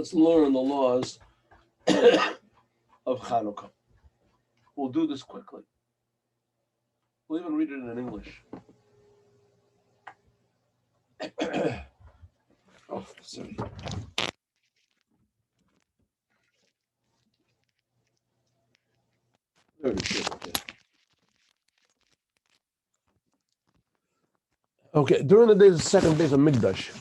let's learn the laws of Chanuka. We'll do this quickly. We'll even read it in English. Oh, sorry. There it is. Okay, during the days of the second base of Mikdash,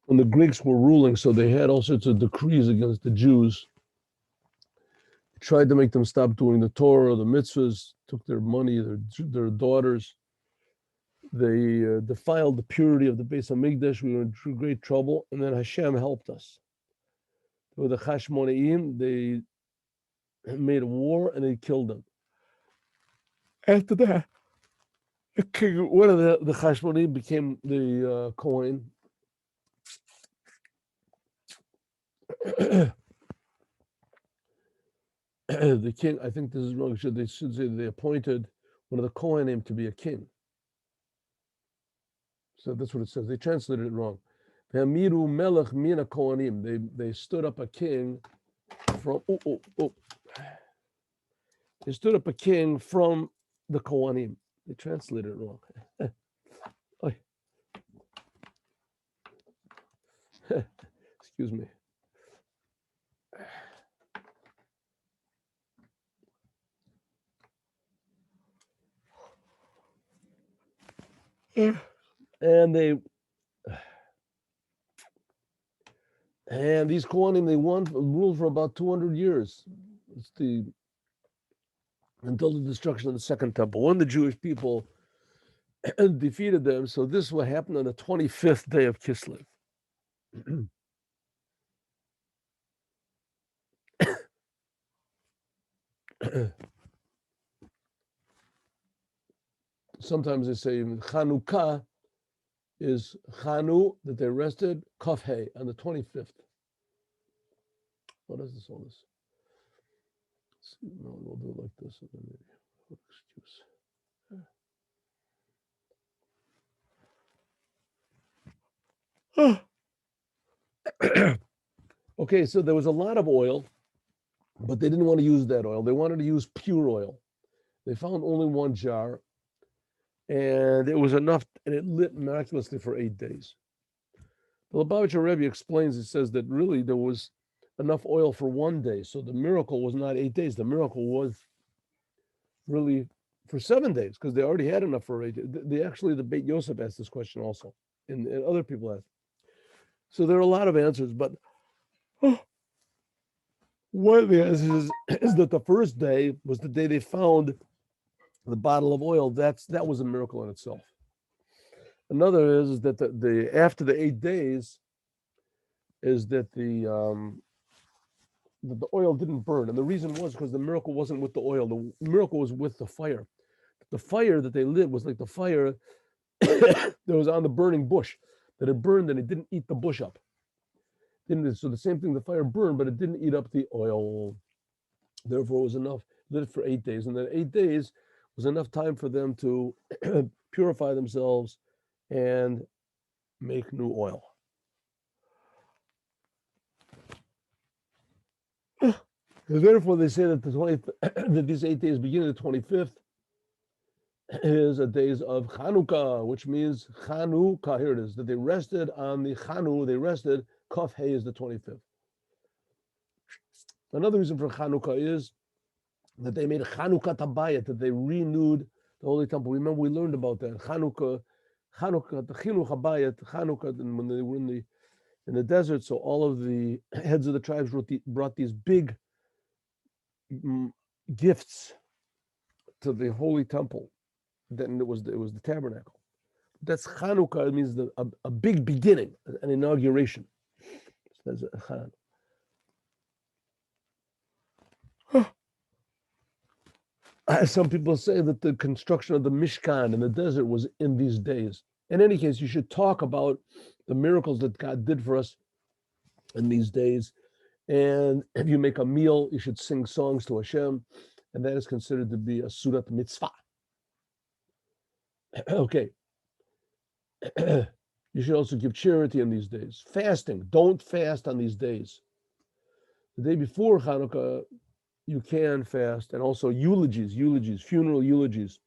when the Greeks were ruling, so they had all sorts of decrees against the Jews, tried to make them stop doing the Torah, the mitzvahs, took their money, their daughters. They defiled the purity of the Beis Hamikdash. We were in great trouble, and then Hashem helped us. With the Chashmonaim, they made a war and they killed them. After that, the king, one of the Chashmonaim became the Kohen. The king, I think this is wrong. They should say they appointed one of the Kohanim to be a king. So that's what it says. They translated it wrong. Hamiru melech mina Kohanim. They stood up a king from. They stood up a king from the Kohanim. They translated it wrong. Excuse me. And these Kohanim, they ruled for about 200 years. It's until the destruction of the second temple, when the Jewish people defeated them. So this is what happened on the 25th day of Kislev. Sometimes they say Chanuka is Chanu, that they rested, Kaf Hey, on the 25th. What is this, all this? No, we'll do it like this. And then maybe, excuse. Okay, so there was a lot of oil, but they didn't want to use that oil. They wanted to use pure oil. They found only one jar, and it was enough, and it lit miraculously for 8 days. The Lubavitcher Rebbe explains, it says that really there was enough oil for 1 day. So the miracle was not 8 days. The miracle was really for 7 days, because they already had enough for 8 days. The Beit Yosef asked this question also, and other people asked. So there are a lot of answers, but one of the answers is that the first day was the day they found the bottle of oil. That was a miracle in itself. Another is that the after the 8 days is that the oil didn't burn, and the reason was because the miracle wasn't with the oil. The miracle was with the fire. The fire that they lit was like the fire that was on the burning bush, that it burned and it didn't eat the bush up. So the same thing, the fire burned, but it didn't eat up the oil. Therefore, it was enough. Lit it for 8 days, and then 8 days was enough time for them to purify themselves and make new oil. And therefore, they say that that these 8 days, beginning the 25th, is a days of Chanuka, which means Chanuka. Here it is, that they rested on the Chanu. They rested. Kaf Hey is the 25th. Another reason for Chanuka is that they made a Chanuka Tabayat, that they renewed the Holy Temple. Remember, we learned about that. Chanuka, the Chinuch Habayat, Chanuka, when they were in the desert, so all of the heads of the tribes brought these big gifts to the Holy Temple. Then it was the tabernacle. That's Chanuka. It means a big beginning, an inauguration. So that's Chan. Some people say that the construction of the Mishkan in the desert was in these days. In any case, you should talk about the miracles that God did for us in these days. And if you make a meal, you should sing songs to Hashem, and that is considered to be a surat mitzvah. Okay. You should also give charity in these days. Fasting. Don't fast on these days. The day before Chanuka, you can fast, and also eulogies, funeral eulogies.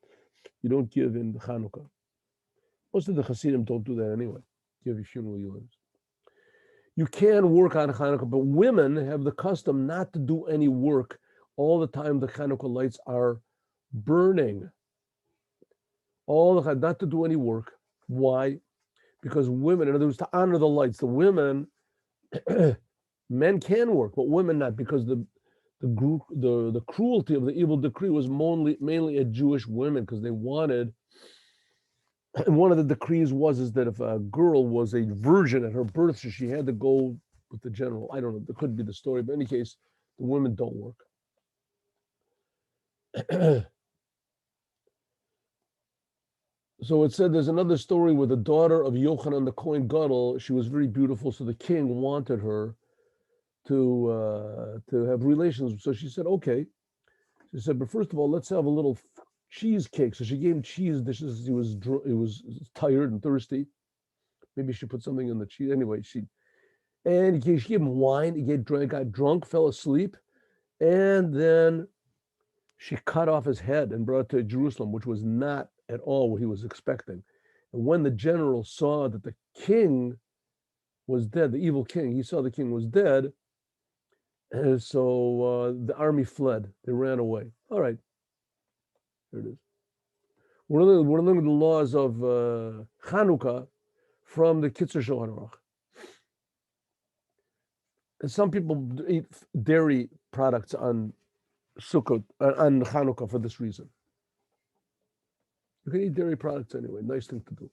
You don't give in Chanuka. Most of the Hasidim don't do that anyway. Give you funeral eulogies. You can work on Hanukkah, but women have the custom not to do any work all the time the Hanukkah lights are burning. All the time, not to do any work. Why? Because women, in other words, to honor the lights, the women, men can work, but women not, because the cruelty of the evil decree was mainly at Jewish women, because they wanted. And one of the decrees is that if a girl was a virgin at her birth, so she had to go with the general. I don't know. That could be the story, but in any case, the women don't work. So it said there's another story where the daughter of Yochanan the Kohen Gadol, she was very beautiful, so the king wanted her to have relations. So she said, okay. She said, but first of all, let's have a little cheesecake. So she gave him cheese dishes. He was tired and thirsty. Maybe she put something in the cheese. Anyway, she gave him wine. He got drunk, fell asleep, and then she cut off his head and brought it to Jerusalem, which was not at all what he was expecting. And when the general saw that the king was dead, the evil king, he saw the king was dead, and so the army fled. They ran away. All right, there it is. We're learning the laws of Chanuka from the Kitzur Shluchan Aruch. And some people eat dairy products on Sukkot, on Chanuka for this reason. You can eat dairy products anyway. Nice thing to do.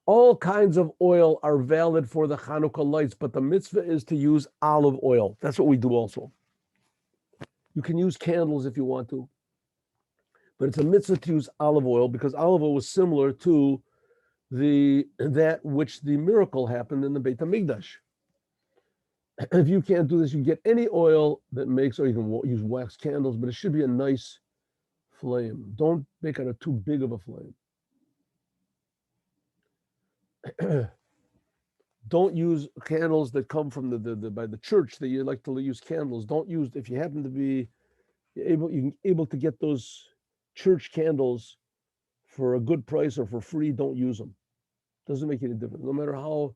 All kinds of oil are valid for the Chanuka lights, but the mitzvah is to use olive oil. That's what we do also. You can use candles if you want to, but it's a mitzvah to use olive oil because olive oil was similar to that which the miracle happened in the Beit HaMikdash. If you can't do this, you get any oil that makes, or you can use wax candles, but it should be a nice flame. Don't make it too big of a flame. Don't use candles that come from the by the church that you like to use candles. Don't use, if you happen to be able to get those church candles for a good price or for free, don't use them. Doesn't make any difference. No matter how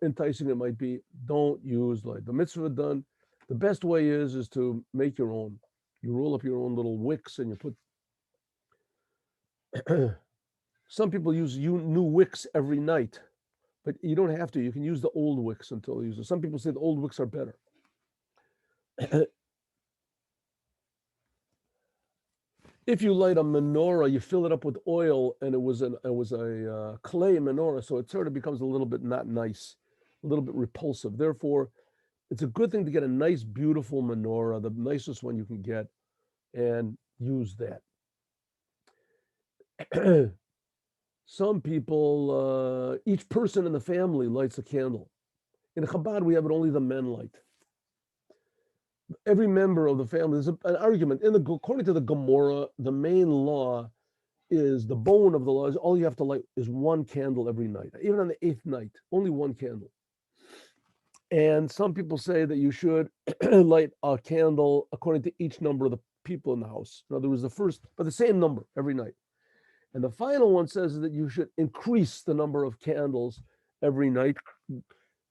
enticing it might be, don't use light. The mitzvah done, the best way is to make your own. You roll up your own little wicks and you put some people use new wicks every night, but you don't have to. You can use the old wicks until you use it. Some people say the old wicks are better. If you light a menorah, you fill it up with oil, and it was a clay menorah, so it sort of becomes a little bit not nice, a little bit repulsive. Therefore, it's a good thing to get a nice, beautiful menorah, the nicest one you can get, and use that. Some people, each person in the family lights a candle. In Chabad, we have it only the men light. Every member of the family, there's an argument. According to the Gemara, the main law is, the bone of the law is all you have to light is one candle every night. Even on the 8th night, only one candle. And some people say that you should light a candle according to each number of the people in the house. In other words, but the same number every night. And the final one says that you should increase the number of candles every night.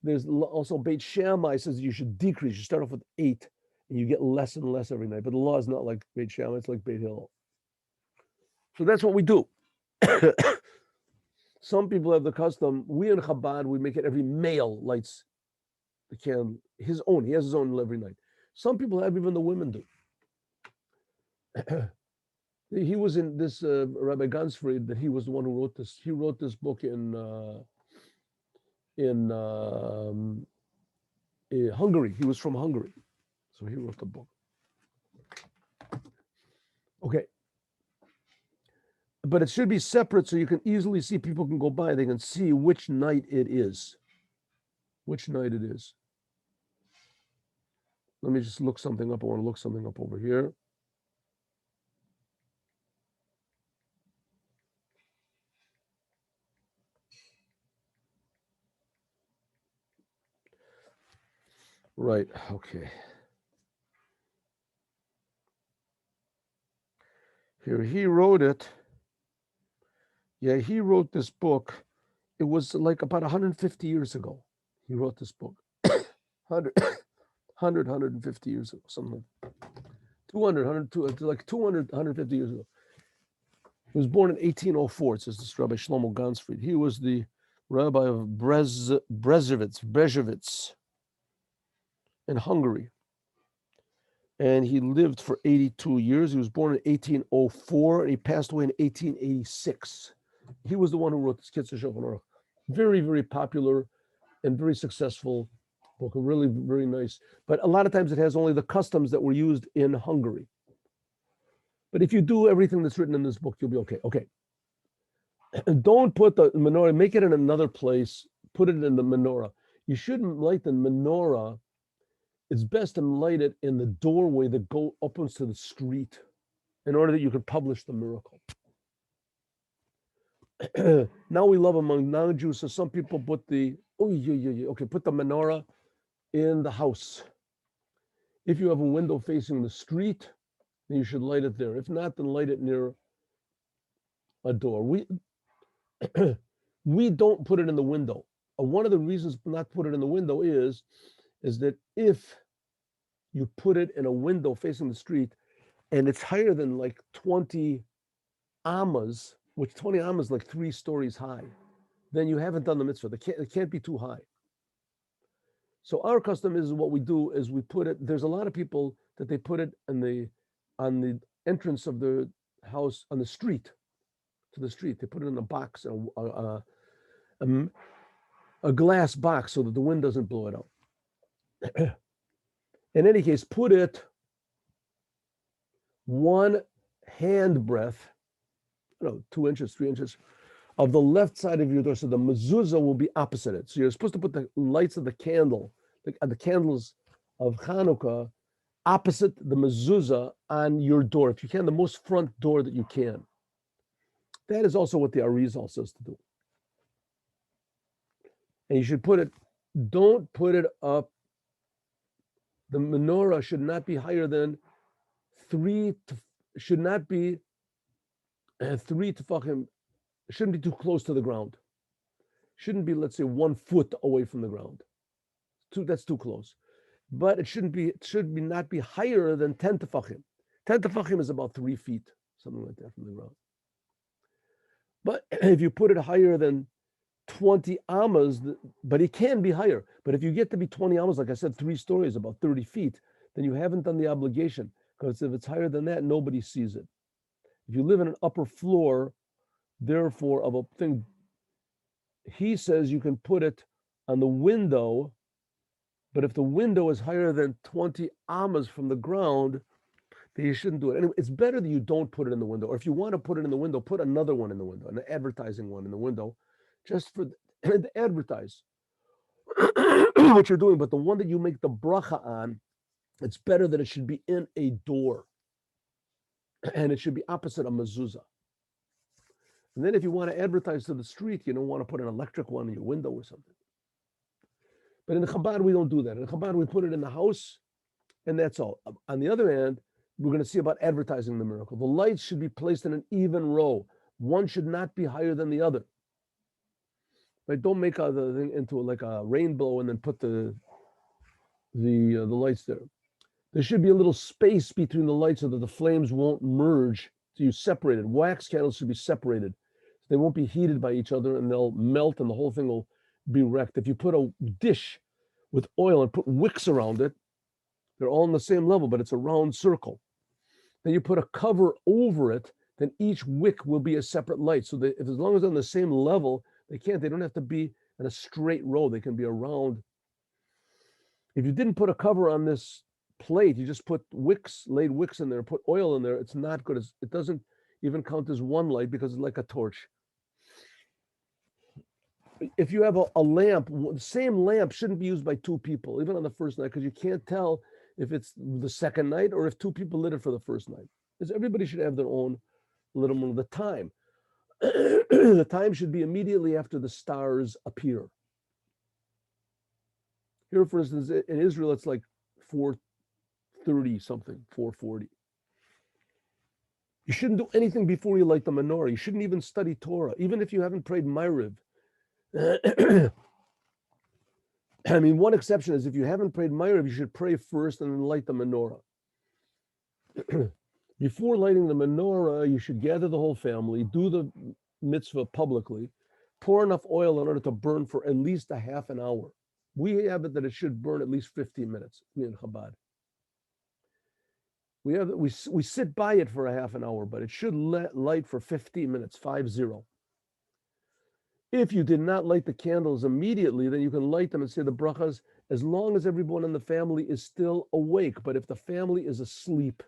There's also Beit Shammai says you should decrease. You start off with 8 and you get less and less every night. But the law is not like Beit Shammai, it's like Beit Hillel. So that's what we do. Some people have the custom, we in Chabad, we make it every male lights the candle, his own. He has his own every night. Some people have, even the women do. He was in this, Rabbi Gansfried, that he was the one who wrote this. He wrote this book in Hungary. He was from Hungary. So he wrote the book. Okay. But it should be separate so you can easily see, people can go by, they can see which night it is. Which night it is. Let me just look something up. I want to look something up over here. Right. Okay. Here he wrote it. Yeah, he wrote this book. It was like about 150 years ago. He wrote this book. 100, 150 years ago, something like 200, 100, like 200, 150 years ago. He was born in 1804, it says this Rabbi Shlomo Gansfried. He was the rabbi of Brezhevitz in Hungary. And he lived for 82 years. He was born in 1804 and he passed away in 1886. He was the one who wrote this Kitzur Shluchan Aruch. Very, very popular and very successful book. Really, very nice. But a lot of times it has only the customs that were used in Hungary. But if you do everything that's written in this book, you'll be okay. Okay. And don't put the menorah, make it in another place, put it in the menorah. You shouldn't light the menorah. It's best to light it in the doorway that opens to the street in order that you can publish the miracle. Now we love among non-Jews, so some people put put the menorah in the house. If you have a window facing the street, then you should light it there. If not, then light it near a door. We don't put it in the window. One of the reasons not to put it in the window is that if you put it in a window facing the street and it's higher than like 20 amas, which 20 amas is like 3 stories high, then you haven't done the mitzvah. It can't be too high. So our custom is what we do is we put it, there's a lot of people that they put it on the entrance of the house on the street, to the street. They put it in a box, a glass box so that the wind doesn't blow it out. In any case, put it 1 hand breadth, 2 inches, 3 inches, of the left side of your door, so the mezuzah will be opposite it. So you're supposed to put the lights of the candle, the candles of Chanuka, opposite the mezuzah on your door. If you can, the most front door that you can. That is also what the Arizal says to do. And you should don't put it up. The menorah should not be higher than 3 tefachim. Shouldn't be too close to the ground. Shouldn't be, let's say, 1 foot away from the ground. That's too close. But it should not be higher than 10 tefachim. 10 tefachim is about 3 feet, something like that from the ground. But if you put it higher than 20 amas, but it can be higher. But if you get to be 20 amas, like I said, 3 stories, about 30 feet, then you haven't done the obligation. Because if it's higher than that, nobody sees it. If you live in an upper floor, therefore, of a thing, he says you can put it on the window, but if the window is higher than 20 amas from the ground, then you shouldn't do it. Anyway, it's better that you don't put it in the window. Or if you want to put it in the window, put another one in the window, an advertising one in the window, just for to advertise what you're doing. But the one that you make the bracha on, it's better that it should be in a door. And it should be opposite a mezuzah. And then if you want to advertise to the street, you don't want to put an electric one in your window or something. But in the Chabad, we don't do that. In the Chabad, we put it in the house, and that's all. On the other hand, we're going to see about advertising the miracle. The lights should be placed in an even row. One should not be higher than the other. Right? Don't make the thing into like a rainbow and then put the lights there. There should be a little space between the lights so that the flames won't merge. So you separate it. Wax candles should be separated. They won't be heated by each other and they'll melt and the whole thing will be wrecked. If you put a dish with oil and put wicks around it, they're all on the same level, but it's a round circle. Then you put a cover over it, then each wick will be a separate light. So that as long as they're on the same level, they don't have to be in a straight row. They can be around. If you didn't put a cover on this plate, you just put laid wicks in there, put oil in there, it's not good. It doesn't even count as one light because it's like a torch. If you have a lamp, the same lamp shouldn't be used by 2 people, even on the first night, because you can't tell if it's the second night or if 2 people lit it for the first night. Because everybody should have their own little one. The time. The time should be immediately after the stars appear. Here, for instance, in Israel, it's like 4:30 something, 4:40. You shouldn't do anything before you light the menorah. You shouldn't even study Torah, even if you haven't prayed Ma'ariv. I mean, one exception is if you haven't prayed Ma'ariv, you should pray first and then light the menorah. Before lighting the menorah, you should gather the whole family, do the mitzvah publicly, pour enough oil in order to burn for at least a half an hour. We have it that it should burn at least 15 minutes. We in Chabad. We sit by it for a half an hour, but it should light for 15 minutes, 50. If you did not light the candles immediately, then you can light them and say the brachas as long as everyone in the family is still awake. But if the family is asleep,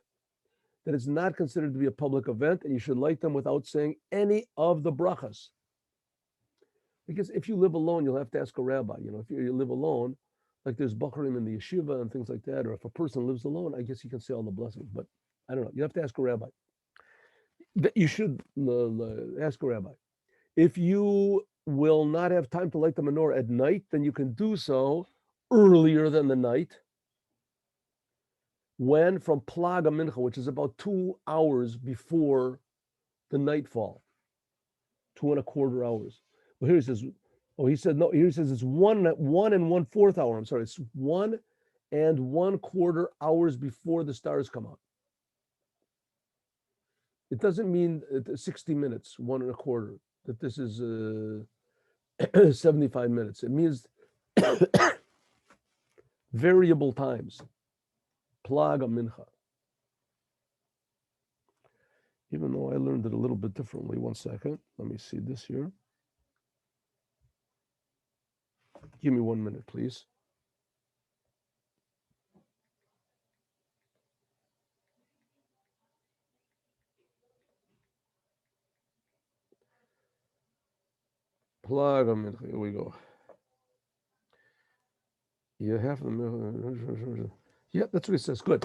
then it's not considered to be a public event, and you should light them without saying any of the brachas. Because if you live alone, you'll have to ask a rabbi. If you live alone, like there's Bachrim in the yeshiva and things like that, or if a person lives alone, I guess you can say all the blessings. But I don't know. You have to ask a rabbi. You should ask a rabbi. If you will not have time to light the menorah at night, then you can do so earlier than the night. When from Plaga Mincha, which is about 2 hours before the nightfall, 2.25 hours. Well, here he says, he said no. Here he says it's 1 and 1/4 hour. I'm sorry, it's 1 and 1/4 hours before the stars come out. It doesn't mean 60 minutes, 1.25. That this is 75 minutes. It means variable times. Plaga Mincha. Even though I learned it a little bit differently. 1 second. Let me see this here. Give me 1 minute, please. Plaga Mincha. Here we go. You have the. Yeah, that's what it says. Good.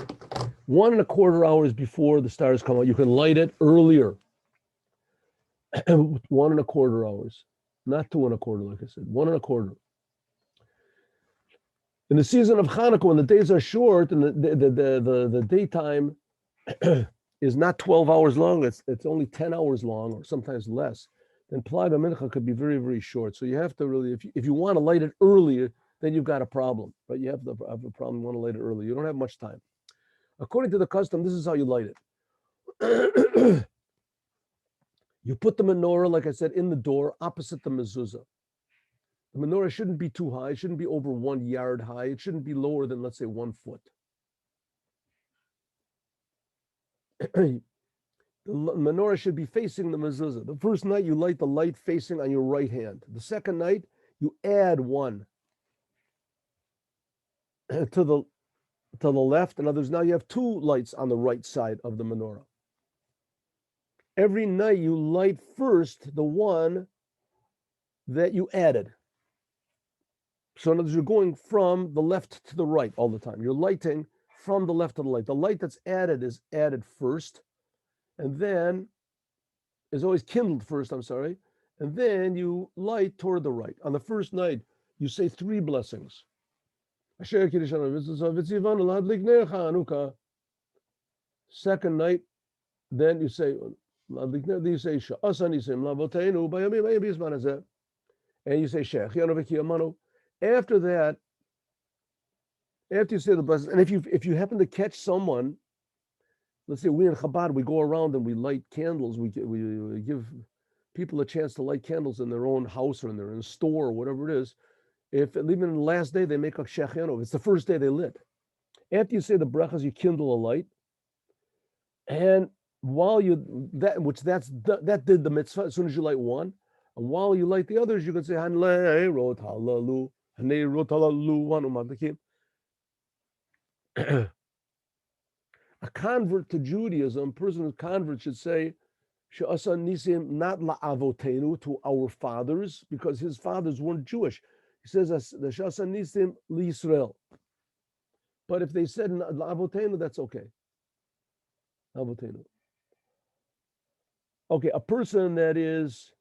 1.25 hours before the stars come out. You can light it earlier. 1.25 hours. Not 2.25, like I said. 1.25. In the season of Chanuka, when the days are short and the daytime is not 12 hours long, it's only 10 hours long or sometimes less, then Plaga Mincha could be very, very short. So you have to really, if you want to light it earlier, then you've got a problem, right? You have a problem, you want to light it early. You don't have much time. According to the custom, this is how you light it. You put the menorah, like I said, in the door opposite the mezuzah. The menorah shouldn't be too high. It shouldn't be over 1 yard high. It shouldn't be lower than, let's say, 1 foot. The menorah should be facing the mezuzah. The first night, you light the light facing on your right hand. The second night, you add one to the left. In other words, now you have 2 lights on the right side of the menorah. Every night, you light first the one that you added. So in other words, you're going from the left to the right all the time. You're lighting from the left to the right. The light that's added is added first, and then is always kindled first, and then you light toward the right. On the first night, you say 3 blessings. Second night, then you say, and you say Shech. After that, after you say the blessings, and if you happen to catch someone, let's say we in Chabad, we go around and we light candles. We give people a chance to light candles in their own house or in their own store or whatever it is. If even in the last day they make a shechanov, it's the first day they lit. After you say the brachas, you kindle a light, and while that did the mitzvah. As soon as you light one, and while you light the others, you can say Hanleirot Halalu, Haneirot Halalu, Hanumakim. A convert to Judaism, a person who's convert should say, She'asa nisim, not la'avotenu, to our fathers, because his fathers weren't Jewish. He says, the She'asa nisim li'Yisrael. But if they said la'avotenu, that's okay. Avotenu. Okay, a person that is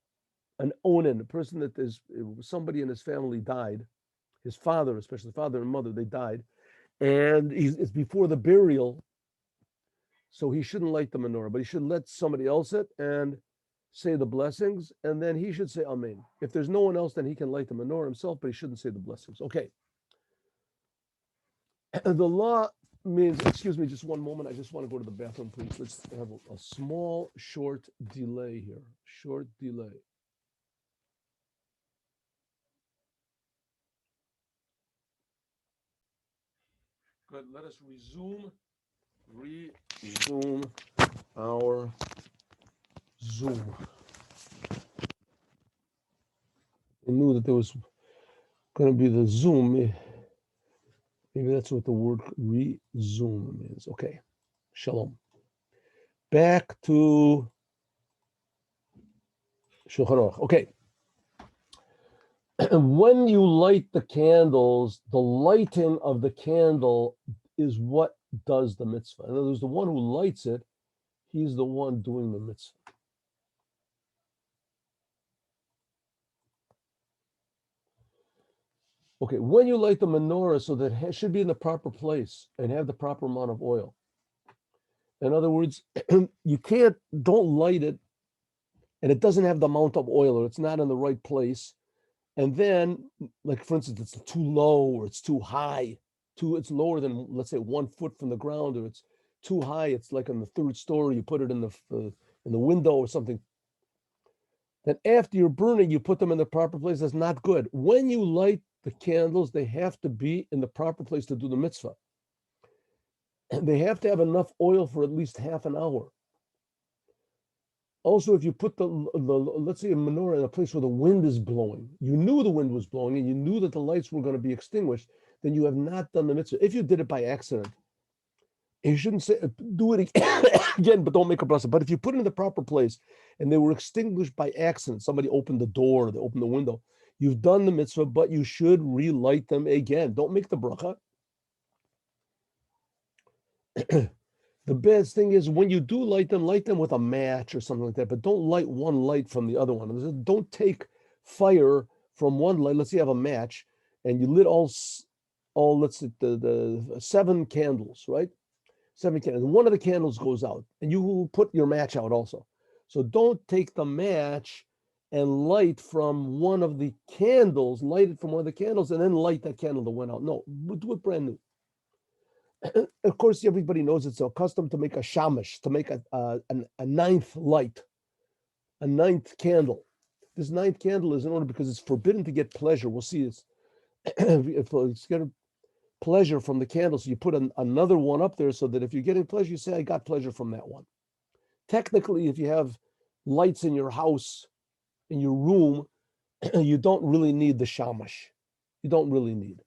an onen, a person that is, somebody in his family died, his father, especially father and mother, they died, and it's before the burial, so he shouldn't light the menorah, but he should let somebody else it and say the blessings, and then he should say Amen. If there's no one else, then he can light the menorah himself, but he shouldn't say the blessings. Okay. The law means, excuse me, just one moment. I just want to go to the bathroom, please. Let's have a small, short delay here. Short delay. Good. Let us resume our Zoom. I knew that there was going to be the Zoom. Maybe that's what the word resume means. Okay. Shalom. Back to Shulchan Aruch. Okay. When you light the candles, the lighting of the candle is what does the mitzvah. In other words, the one who lights it, he's the one doing the mitzvah. Okay, when you light the menorah, so that it should be in the proper place and have the proper amount of oil. In other words, don't light it and it doesn't have the amount of oil or it's not in the right place. And then, like for instance, it's too low or it's too high. It's lower than, let's say, 1 foot from the ground, or it's too high. It's like on the third story. You put it in the window or something. Then after you're burning, you put them in the proper place. That's not good. When you light the candles, they have to be in the proper place to do the mitzvah. And they have to have enough oil for at least half an hour. Also, if you put the let's say a menorah in a place where the wind is blowing, you knew the wind was blowing and you knew that the lights were going to be extinguished, then you have not done the mitzvah. If you did it by accident, you shouldn't say do it again, but don't make a bracha. But if you put it in the proper place and they were extinguished by accident, somebody opened the door, they opened the window, you've done the mitzvah, but you should relight them again. Don't make the bracha. The best thing is when you do light them with a match or something like that, but don't light one light from the other one. Don't take fire from one light. Let's say you have a match and you lit all let's say the 7 candles, right? 7 candles. One of the candles goes out and you put your match out also. So don't take the match and light from one of the candles, light it from one of the candles and then light that candle that went out. No, do it brand new. Of course, everybody knows it's a custom to make a shamash, to make a 9th light, a 9th candle. This 9th candle is in order because it's forbidden to get pleasure. We'll see this. It's get pleasure from the candle, so you put another one up there so that if you're getting pleasure, you say, I got pleasure from that one. Technically, if you have lights in your house, in your room, you don't really need the shamash. You don't really need.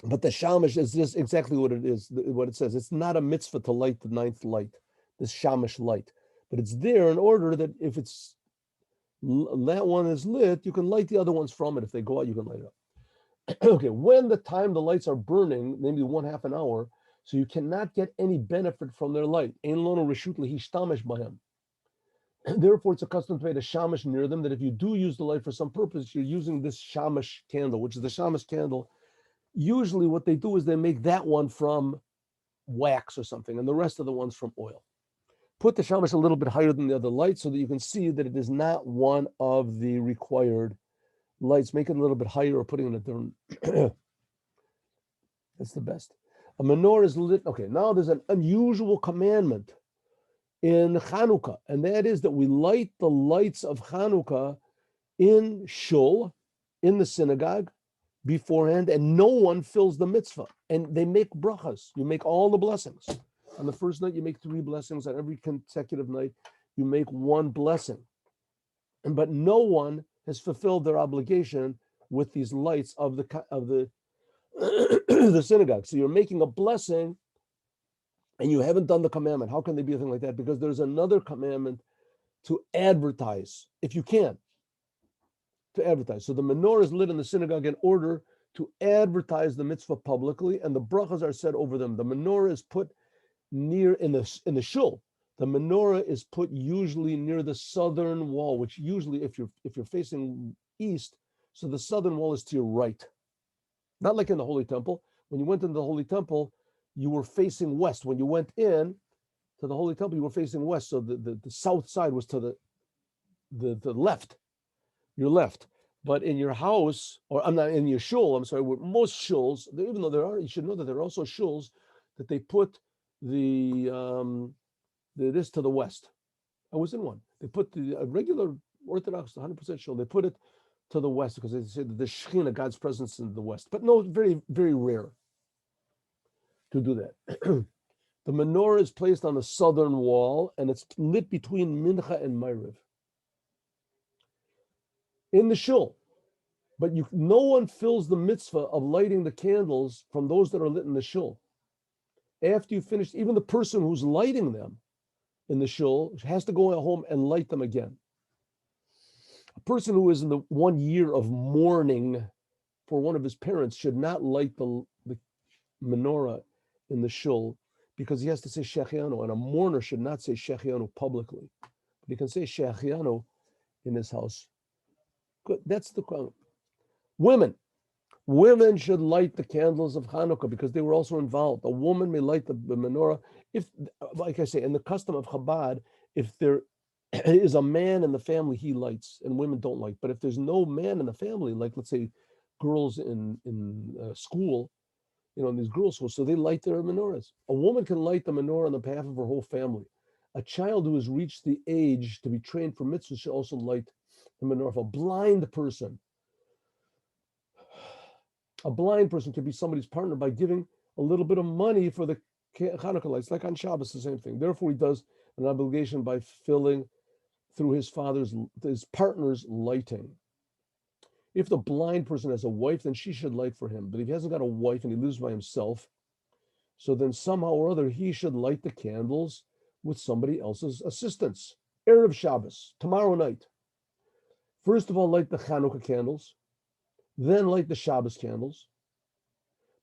But the shamash is just exactly what it is, what it says. It's not a mitzvah to light the 9th light, this shamash light. But it's there in order that if that one is lit, you can light the other ones from it. If they go out, you can light it up. Okay, when the time the lights are burning, maybe 1/2 an hour, so you cannot get any benefit from their light. Ein lono reshut lehishtamesh b'hem. Therefore, it's a custom to make a shamash near them, that if you do use the light for some purpose, you're using this shamash candle, which is the shamash candle. Usually what they do is they make that one from wax or something, and the rest of the ones from oil. Put the shamash a little bit higher than the other lights so that you can see that it is not one of the required lights. Make it a little bit higher or putting it in a different. That's the best. A menorah is lit. Okay, now there's an unusual commandment in Chanuka, and that is that we light the lights of Chanuka in shul, in the synagogue, beforehand, and no one fills the mitzvah. And they make brachas. You make all the blessings. On the first night, you make 3 blessings. On every consecutive night, you make 1 blessing. But no one has fulfilled their obligation with these lights of the the synagogue. So you're making a blessing, and you haven't done the commandment. How can there be a thing like that? Because there's another commandment to advertise, if you can. To advertise. So the menorah is lit in the synagogue in order to advertise the mitzvah publicly, and the brachas are said over them. The menorah is put near in the shul. The menorah is put usually near the southern wall, which usually, if you're facing east, So the southern wall is to your right. Not like in the Holy Temple. When you went into the Holy Temple, you were facing west. When you went in to the Holy Temple, you were facing west. So the south side was to the left, your left. But in your house, or I'm not in your shul, I'm sorry, with most shuls, even though there are, you should know that there are also shuls that they put this to the west. I was in one. They put the regular Orthodox 100% shul, they put it to the west because they say that the Shekhinah, God's presence in the west. But no, very, very rare to do that. The menorah is placed on the southern wall and it's lit between Mincha and Ma'ariv in the shul. But no one fills the mitzvah of lighting the candles from those that are lit in the shul. After you finish, even the person who's lighting them in the shul has to go home and light them again. A person who is in the 1 year of mourning for one of his parents should not light the menorah in the shul because he has to say Shechianu, and a mourner should not say Shechianu publicly. But he can say Shechianu in his house. Good. That's the question. Women should light the candles of Chanuka because they were also involved. A woman may light the menorah if, like I say, in the custom of Chabad, if there is a man in the family, he lights, and women don't light. But if there's no man in the family, like let's say girls in school, in these girls' schools, so they light their menorahs. A woman can light the menorah on the behalf of her whole family. A child who has reached the age to be trained for mitzvah should also light the menorah. If a blind person can be somebody's partner by giving a little bit of money for the Chanuka lights, like on Shabbos, the same thing. Therefore, he does an obligation by filling through his partner's lighting. If the blind person has a wife, then she should light for him. But if he hasn't got a wife and he lives by himself, so then somehow or other he should light the candles with somebody else's assistance. Erev Shabbos, tomorrow night. First of all, light the Chanuka candles, then light the Shabbos candles.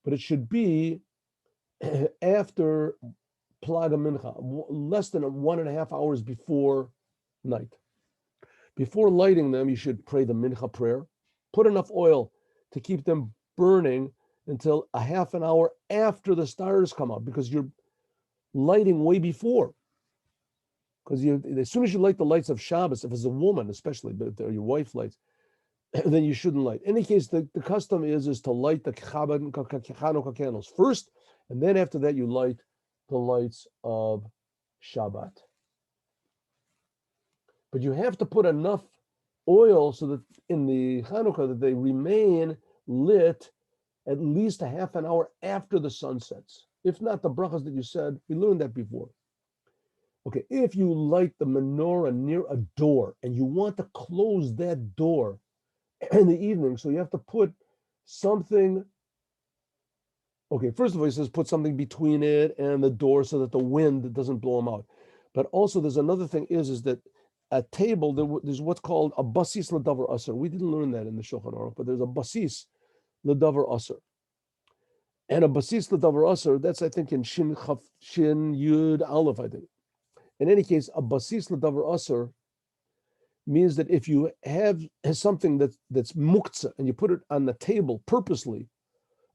But it should be after Plaga Mincha, less than 1.5 hours before night. Before lighting them, you should pray the Mincha prayer. Put enough oil to keep them burning until a half an hour after the stars come out, because you're lighting way before. Because as soon as you light the lights of Shabbos, if it's a woman especially, but if your wife lights, then you shouldn't light. In any case, the custom is to light the Chanuka candles first, and then after that you light the lights of Shabbat. But you have to put enough oil so that in the Chanuka that they remain lit at least a half an hour after the sun sets. If not, the brachas that you said, we learned that before. Okay, if you light the menorah near a door and you want to close that door in the evening, so you have to put something. Okay, first of all, he says put something between it and the door so that the wind doesn't blow them out. But also, there's another thing is that a table, there's what's called a basis l'davar aser. We didn't learn that in the Shulchan Aruch, but there's a basis l'davar aser. And a basis l'davar aser, that's I think in Shin Yud Aleph, I think. In any case, a basis l'davar aser means that if you have something that's muktzah and you put it on the table purposely,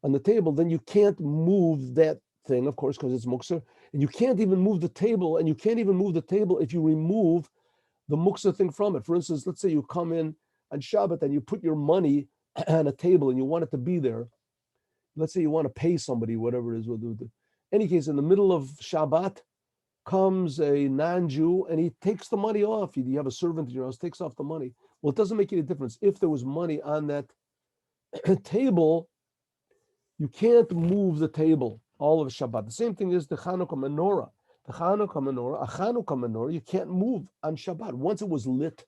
on the table, then you can't move that thing, of course, because it's muktzah, and you can't even move the table, and you can't even move the table if you remove the muktzah thing from it. For instance, let's say you come in on Shabbat and you put your money on a table and you want it to be there. Let's say you want to pay somebody, whatever it is. In any case, in the middle of Shabbat comes a non-Jew and he takes the money off. You have a servant in your house, takes off the money. Well, it doesn't make any difference. If there was money on that table, you can't move the table all of Shabbat. The same thing is the Chanuka menorah. The Chanuka menorah, you can't move on Shabbat. Once it was lit,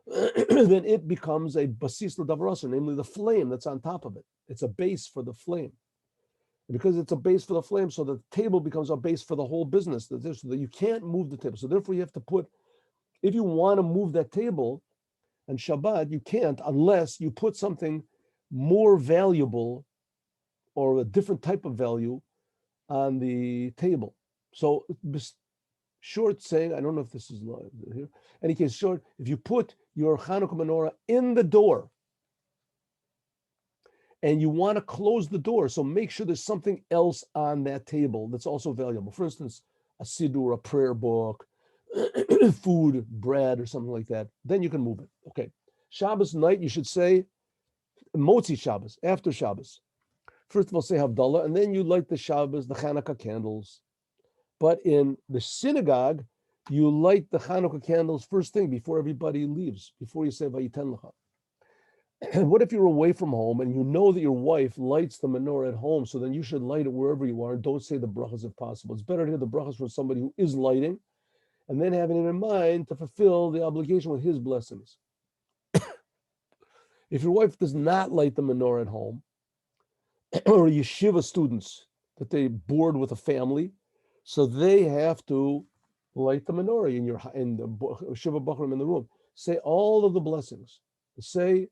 then it becomes a basis l'davar aser, namely the flame that's on top of it. It's a base for the flame. And because it's a base for the flame, so the table becomes a base for the whole business. So that you can't move the table. So therefore you have to put, if you want to move that table on Shabbat, you can't unless you put something more valuable or a different type of value on the table. So short saying, I don't know if this is live here. In any case, short, if you put your Chanuka menorah in the door, and you want to close the door. So make sure there's something else on that table that's also valuable. For instance, a siddur, a prayer book, food, bread, or something like that. Then you can move it. Okay. Shabbos night, you should say Motzi Shabbos, after Shabbos. First of all, say Havdalah, and then you light the Shabbos, the Chanuka candles. But in the synagogue, you light the Chanuka candles first thing before everybody leaves, before you say Vayiten Lecha. And what if you're away from home and you know that your wife lights the menorah at home? So then you should light it wherever you are and don't say the brachas if possible. It's better to hear the brachas from somebody who is lighting and then having it in mind to fulfill the obligation with his blessings. If your wife does not light the menorah at home, or yeshiva students that they board with a family, so they have to light the menorah in the shiva bachrim in the room. Say all of the blessings. Say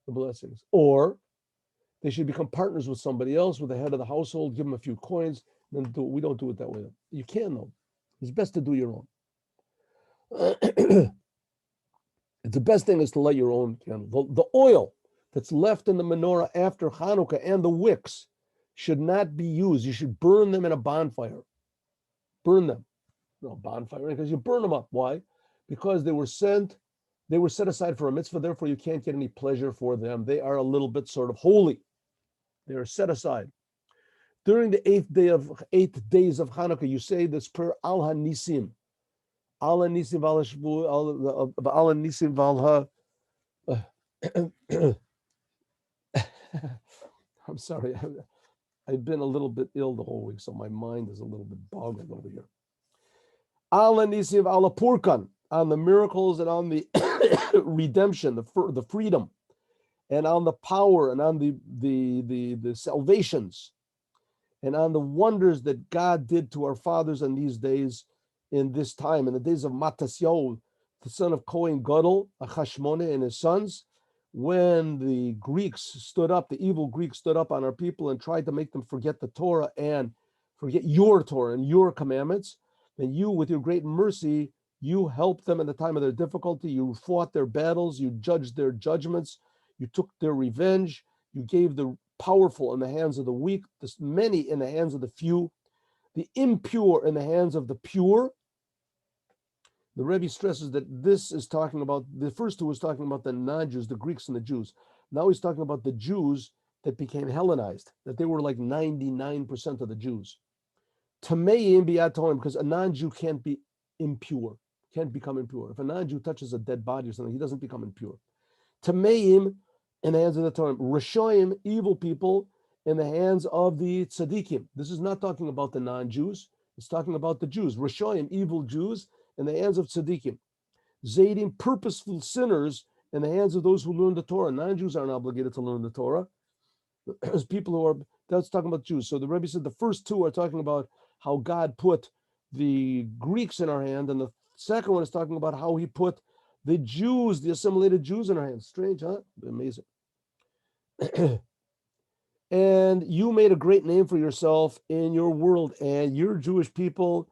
the blessings. Or they should become partners with somebody else, with the head of the household, give them a few coins, then do it. We don't do it that way. You can though. It's best to do your own. The best thing is to light your own candle. The oil that's left in the menorah after Chanuka and the wicks should not be used. You should burn them in a bonfire. Burn them. No bonfire, because you burn them up. Why? Because they were set aside for a mitzvah, therefore you can't get any pleasure for them. They are a little bit sort of holy. They are set aside. During the 8 days of Hanukkah, you say this prayer, Al HaNisim. Al HaNisim Val HaShvu, Al HaNisim Val Ha... I'm sorry. I've been a little bit ill the whole week, so my mind is a little bit boggled over here. Al HaNisim Val HaPurkan, on the miracles and on the redemption, the freedom, and on the power and on the salvations, and on the wonders that God did to our fathers in these days, in this time, in the days of Matasyahu, the son of Kohen Gadol, Achashmoneh and his sons, when the Greeks stood up, the evil Greeks stood up on our people and tried to make them forget the Torah and forget your Torah and your commandments, then you, with your great mercy, you helped them in the time of their difficulty. You fought their battles. You judged their judgments. You took their revenge. You gave the powerful in the hands of the weak, the many in the hands of the few, the impure in the hands of the pure. The Rebbe stresses that this is talking about, the first two was talking about the non-Jews, the Greeks and the Jews. Now he's talking about the Jews that became Hellenized, that they were like 99% of the Jews. Tameim bi'atoim, because a non-Jew can't be impure, can't become impure. If a non-Jew touches a dead body or something, he doesn't become impure. Tameim in the hands of the Torah. Rishoyim, evil people, in the hands of the tzaddikim. This is not talking about the non-Jews. It's talking about the Jews. Rishoyim, evil Jews, in the hands of tzaddikim. Zaydim, purposeful sinners, in the hands of those who learn the Torah. Non-Jews aren't obligated to learn the Torah. There's people who are, that's talking about Jews. So the Rebbe said the first two are talking about how God put the Greeks in our hand, and the second one is talking about how he put the Jews, the assimilated Jews in our hands. Strange, huh? Amazing. And you made a great name for yourself in your world, and your Jewish people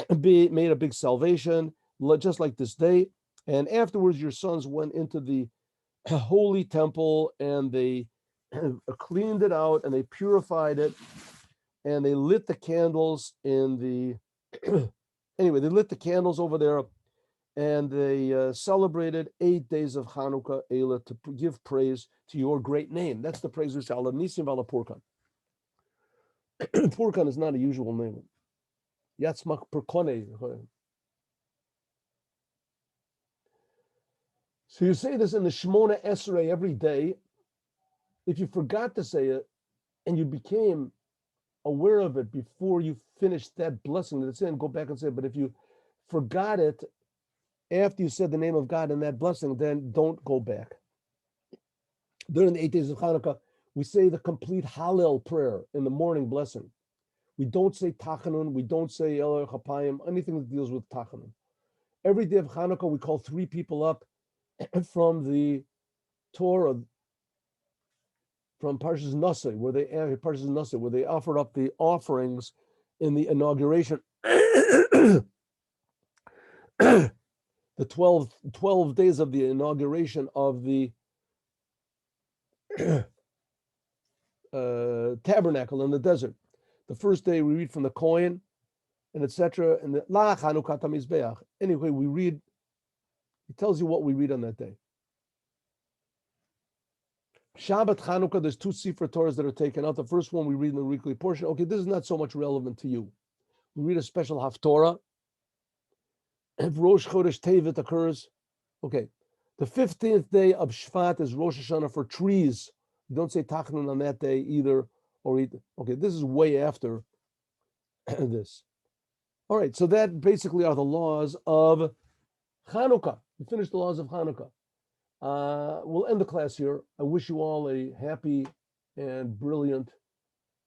made a big salvation, just like this day. And afterwards, your sons went into the holy temple, and they cleaned it out, and they purified it, and they lit the candles in the, anyway, they lit the candles over there, and they celebrated 8 days of Chanuka Eila to give praise to your great name. That's the praise we say, Ala Nisim Vala Purkan. Purkan is not a usual name. Yatzmach Purkone. So you say this in the Shemona Esrei every day. If you forgot to say it, and you became aware of it before you finished that blessing that it's in, go back and say it. But if you forgot it after you said the name of God in that blessing, then don't go back. During the 8 days of Hanukkah, we say the complete Hallel prayer in the morning blessing. We don't say Tachanun, we don't say El Chapayim, anything that deals with Tachanun. Every day of Hanukkah, we call 3 people up from the Torah, from Parshas Nase, where they offered up the offerings in the inauguration. The 12 days of the inauguration of the tabernacle in the desert. The first day we read from the Kohen and etc. And the La Chanuka Mizbeach. Anyway, we read. It tells you what we read on that day. Shabbat Chanuka, there's 2 Sefer Torahs that are taken out. The first one we read in the weekly portion. Okay, this is not so much relevant to you. We read a special Haftorah. If Rosh Chodesh Tevet occurs, okay. The 15th day of Shvat is Rosh Hashanah for trees. You don't say Tachnun on that day either, or eat. Okay, this is way after this. All right, so that basically are the laws of Chanuka. We finished the laws of Chanuka. We'll end the class here. I wish you all a happy and brilliant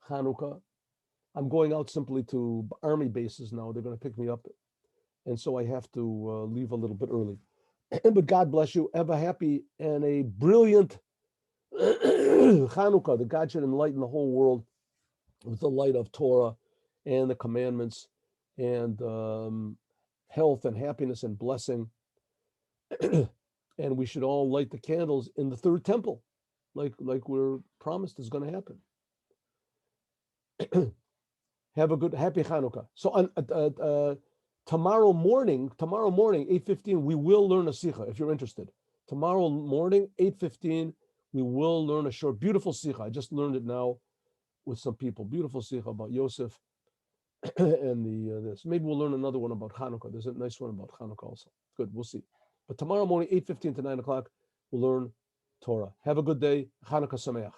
Chanuka. I'm going out simply to army bases now. They're going to pick me up. And so I have to leave a little bit early. But God bless you. Have a happy and a brilliant Chanukah. That God should enlighten the whole world with the light of Torah and the commandments and health and happiness and blessing. And we should all light the candles in the third temple, like we're promised is going to happen. Have a good, happy Chanukah. So on tomorrow morning, 8:15, we will learn a sikha, if you're interested. Tomorrow morning, 8:15, we will learn a short, beautiful sikha. I just learned it now with some people. Beautiful sikha about Yosef and this. Maybe we'll learn another one about Chanukah. There's a nice one about Chanukah also. Good, we'll see. But tomorrow morning, 8:15 to 9 o'clock, we'll learn Torah. Have a good day. Chanukah Sameach.